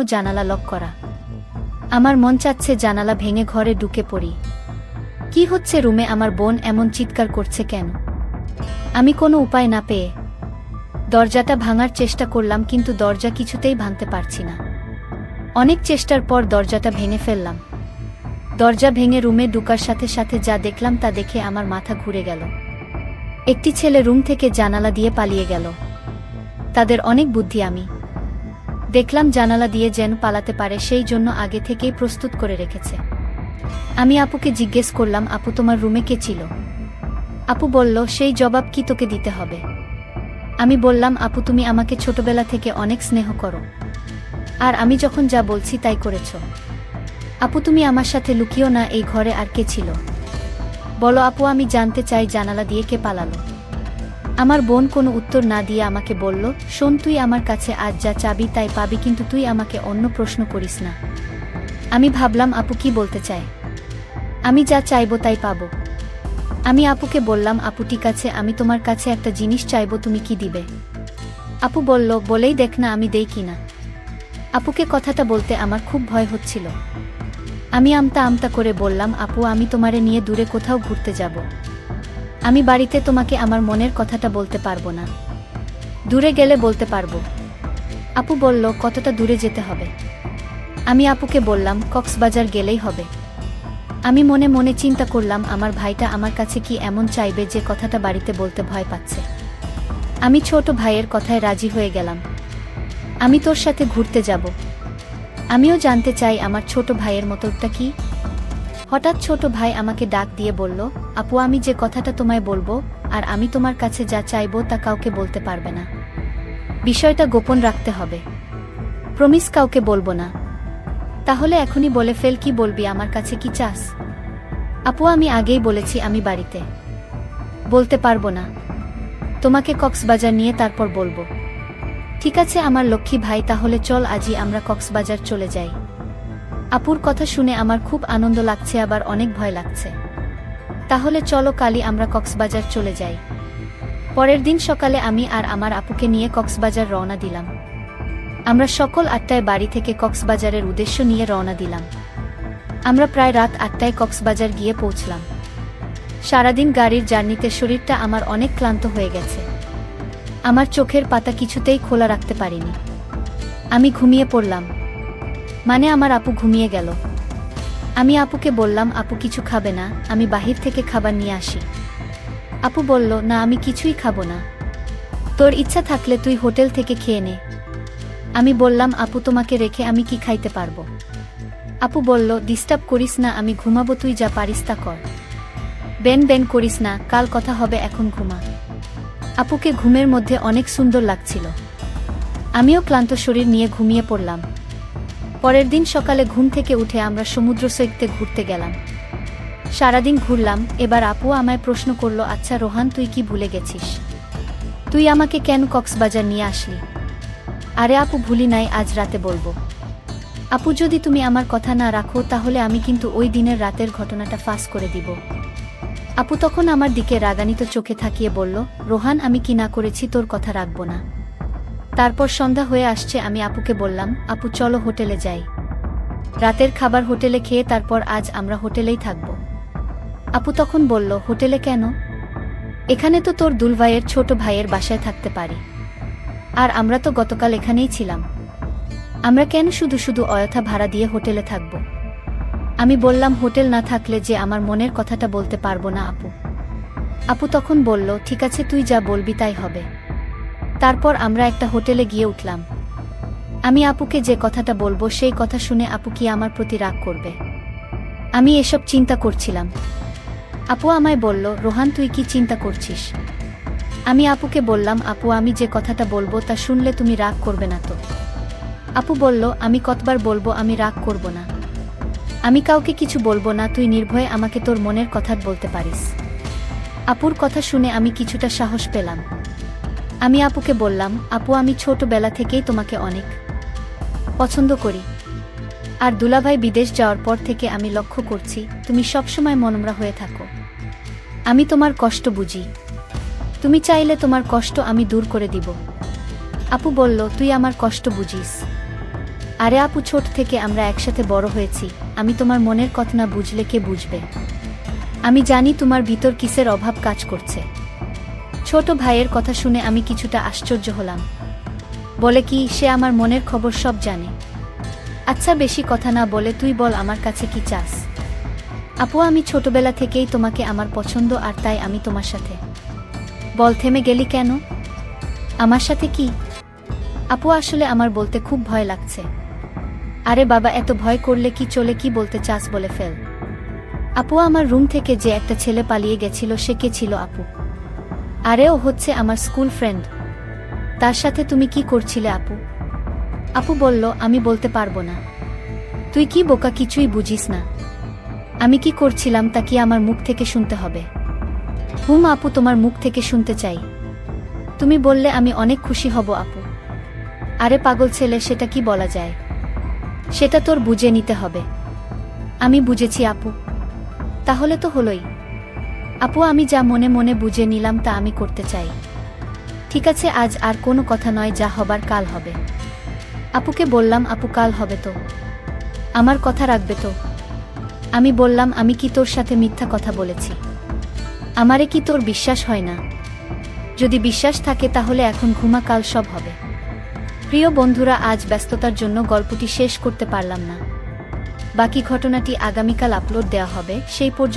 জানালা লক করা। আমার মন চাচ্ছে জানালা ভেঙে ঘরে ঢুকে পড়ি। কি হচ্ছে রুমে? আমার বোন এমন চিৎকার করছে কেন? আমি কোনো উপায় না পেয়ে দরজাটা ভাঙার চেষ্টা করলাম, কিন্তু দরজা কিছুতেই ভাঙতে পারছি না। অনেক চেষ্টার পর দরজাটা ভেঙে ফেললাম। দরজা ভেঙে রুমে ঢুকার সাথে সাথে যা দেখলাম তা দেখে আমার মাথা ঘুরে গেল। একটি ছেলে রুম থেকে জানালা দিয়ে পালিয়ে গেল। তাদের অনেক বুদ্ধি। আমি দেখলাম জানালা দিয়ে যেন পালাতে পারে, সেই জন্য আগে থেকেই প্রস্তুত করে রেখেছে। আমি আপুকে জিজ্ঞেস করলাম, আপু তোমার রুমে কে ছিল? আপু বলল, সেই জবাব কি তোকে দিতে হবে? আমি বললাম, আপু তুমি আমাকে ছোটবেলা থেকে অনেক স্নেহ করো, আর আমি যখন যা বলছি তাই করেছ। আপু তুমি আমার সাথে লুকিও না, এই ঘরে আর কে ছিল বলো আপু, আমি জানতে চাই জানালা দিয়ে কে পালালো। আমার বোন কোনো উত্তর না দিয়ে আমাকে বলল, শোন তুই আমার কাছে আজ যা চাবি তাই পাবি, কিন্তু তুই আমাকে অন্য প্রশ্ন করিস না। আমি ভাবলাম আপু কি বলতে চায়। আমি যা চাইবো তাই পাবো। আমি আপুকে বললাম, আপু ঠিক আছে, আমি তোমার কাছে একটা জিনিস চাইবো, তুমি কি দিবে? আপু বলল, বলেই দেখ না আমি দেই কিনা। আপুকে কথাটা বলতে আমার খুব ভয় হচ্ছিল। আমি আমতা আমতা করে বললাম, আপু আমি তোমারে নিয়ে দূরে কোথাও ঘুরতে যাব। আমি বাড়িতে তোমাকে আমার মনের কথাটা বলতে পারবো না, দূরে গেলে বলতে পারবো। আপু বলল, কতটা দূরে যেতে হবে? আমি আপুকে বললাম, কক্সবাজার গেলেই হবে। আমি মনে মনে চিন্তা করলাম, আমার ভাইটা আমার কাছে কি এমন চাইবে যে কথাটা বাড়িতে বলতে ভয় পাচ্ছে। আমি ছোট ভাইয়ের কথায় রাজি হয়ে গেলাম। আমি তোর সাথে ঘুরতে যাব। আমিও জানতে চাই আমার ছোট ভাইয়ের মতটা কি। হঠাৎ ছোট ভাই আমাকে ডাক দিয়ে বলল, আপু আমি যে কথাটা তোমায় বলবো আর আমি তোমার কাছে যা চাইবো তা কাউকে বলতে পারবে না। বিষয়টা গোপন রাখতে হবে। প্রমিস কাউকে বলবো না। তাহলে এখনই বলে ফেল, কি বলবি? আমার কাছে কি চাস? আপু আমি আগেই বলেছি আমি বাড়িতে বলতে পারবো না, তোমাকে কক্সবাজার নিয়ে তারপর বলবো। ঠিক আছে আমার লক্ষ্মী ভাই, তাহলে চল আজই আমরা কক্সবাজার চলে যাই। আপুর কথা শুনে আমার খুব আনন্দ লাগছে, আবার অনেক ভয় লাগছে। তাহলে চলো কালই আমরা কক্সবাজার চলে যাই। পরের দিন সকালে আমি আর আমার আপুকে নিয়ে কক্সবাজার রওনা দিলাম। আমরা সকল 8টায় বাড়ি থেকে কক্সবাজারের উদ্দেশ্য নিয়ে রওনা দিলাম। আমরা প্রায় রাত 8টায় কক্সবাজার গিয়ে পৌঁছলাম। সারাদিন গাড়ির জার্নিতে শরীরটা আমার অনেক ক্লান্ত হয়ে গেছে। আমার চোখের পাতা কিছুতেই খোলা রাখতে পারিনি। আমি ঘুমিয়ে পড়লাম, মানে আমার আপু ঘুমিয়ে গেল। আমি আপুকে বললাম, আপু কিছু খাবে না? আমি বাহির থেকে খাবার নিয়ে আসি। আপু বলল, না আমি কিছুই খাবো না, তোর ইচ্ছা থাকলে তুই হোটেল থেকে খেয়ে নে। আমি বললাম, আপু তোমাকে রেখে আমি কি খাইতে পারবো? আপু বলল, ডিস্টার্ব করিস না, আমি ঘুমাবো, তুই যা পারিস তা কর। বেন বেন করিস না, কাল কথা হবে, এখন ঘুমা। আপুকে ঘুমের মধ্যে অনেক সুন্দর লাগছিল। আমিও ক্লান্ত শরীর নিয়ে ঘুমিয়ে পড়লাম। পরের দিন সকালে ঘুম থেকে উঠে আমরা সমুদ্র সৈকতে ঘুরতে গেলাম। সারাদিন ঘুরলাম। এবার আপু আমায় প্রশ্ন করল, আচ্ছা রোহান তুই কি ভুলে গেছিস? তুই আমাকে কেন কক্সবাজার নিয়ে আসলি? আরে আপু ভুলি নাই, আজ রাতে বলবো। আপু যদি তুমি আমার কথা না রাখো তাহলে আমি কিন্তু ওই দিনের রাতের ঘটনাটা ফাঁস করে দিব। আপু তখন আমার দিকে রাগান্বিত চোখে তাকিয়ে বলল, রোহান আমি কি না করেছি তোর কথা রাখবো না? তারপর সন্ধ্যা হয়ে আসছে। আমি আপুকে বললাম, আপু চলো হোটেলে যাই। রাতের খাবার হোটেলে খেয়ে তারপর আজ আমরা হোটেলেই থাকব। আপু তখন বলল, হোটেলে কেন? এখানে তো তোর দুলভাইয়ের ছোট ভাইয়ের বাসায় থাকতে পারি, আর আমরা তো গতকাল এখানেই ছিলাম। আমরা কেন শুধু শুধু অযথা ভাড়া দিয়ে হোটেলে থাকব? আমি বললাম, হোটেল না থাকলে যে আমার মনের কথাটা বলতে পারবো না আপু। আপু তখন বলল, ঠিক আছে তুই যা বলবি তাই হবে। তারপর আমরা একটা হোটেলে গিয়ে উঠলাম। আমি আপুকে যে কথাটা বলবো সেই কথা শুনে আপু কি আমার প্রতি রাগ করবে, আমি এসব চিন্তা করছিলাম। আপু আমায় বলল, রোহান তুই কি চিন্তা করছিস? আমি আপুকে বললাম, আপু আমি যে কথাটা বলবো তা শুনলে তুমি রাগ করবে না তো? আপু বলল, আমি কতবার বলবো আমি রাগ করব না। আমি কাউকে কিছু বলবো না, তুই নির্ভয়ে আমাকে তোর মনের কথা বলতে পারিস। আপুর কথা শুনে আমি কিছুটা সাহস পেলাম। আমি আপুকে বললাম, আপু আমি ছোটবেলা থেকেই তোমাকে অনেক পছন্দ করি, আর দুলাভাই বিদেশ যাওয়ার পর থেকে আমি লক্ষ্য করছি তুমি সবসময় মনমরা হয়ে থাকো। আমি তোমার কষ্ট বুঝি, তুমি চাইলে তোমার কষ্ট আমি দূর করে দিব। আপু বলল, তুই আমার কষ্ট বুঝিস? আরে আপু, ছোট থেকে আমরা একসাথে বড় হয়েছি। আমি তোমার মনের কথা না বুঝলে কে বুঝবে? আমি জানি তোমার ভিতর কিসের অভাব কাজ করছে। ছোট ভাইয়ের কথা শুনে আমি কিছুটা আশ্চর্য হলাম। বলে কি, সে আমার মনের খবর সব জানে? আচ্ছা, বেশি কথা না বলে তুই বল, আমার কাছে কি চাস? আপু, আমি ছোটবেলা থেকেই তোমাকে আমার পছন্দ, আর তাই আমি তোমার সাথে। বল, থেমে গেলি কেন? আমার সাথে কি? আপু, আসলে আমার বলতে খুব ভয় লাগছে। আরে বাবা, এত ভয় করলে কি চলে? কি বলতে চাস বলে ফেল। আপু, আমার রুম থেকে যে একটা ছেলে পালিয়ে গেছিল, সে কে ছিল আপু? আরে ও হচ্ছে আমার স্কুল ফ্রেন্ড। তার সাথে তুমি কি করছিলে আপু? আপু বলল, আমি বলতে পারবো না। তুই কি বোকা, কিছুই বুঝিস না? আমি কি করছিলাম তা কি আমার মুখ থেকে শুনতে হবে? হুম আপু, তোমার মুখ থেকে শুনতে চাই। তুমি বললে আমি অনেক খুশি হব আপু। আরে পাগল ছেলে, সেটা কি বলা যায়? সেটা তোর বুঝে নিতে হবে। আমি বুঝেছি আপু। তাহলে তো হলোই। আপু, আমি যা মনে মনে বুঝে নিলাম তা আমি করতে চাই। ঠিক আছে, আজ আর কোনো কথা নয়, যা হবার কাল হবে। আপুকে বললাম, আপু কাল হবে তো? আমার কথা রাখবে তো? আমি বললাম, আমি কি তোর সাথে মিথ্যা কথা বলেছি? আমারে কি তোর বিশ্বাস হয় না? যদি বিশ্বাস থাকে তাহলে এখন ঘুমা, কাল সব হবে। প্রিয় বন্ধুরা, আজ ব্যস্ততার জন্য গল্পটি শেষ করতে পারলাম না। বাকি ঘটনাটি আগামীকাল আপলোড দেওয়া হবে। সেই পর্যন্ত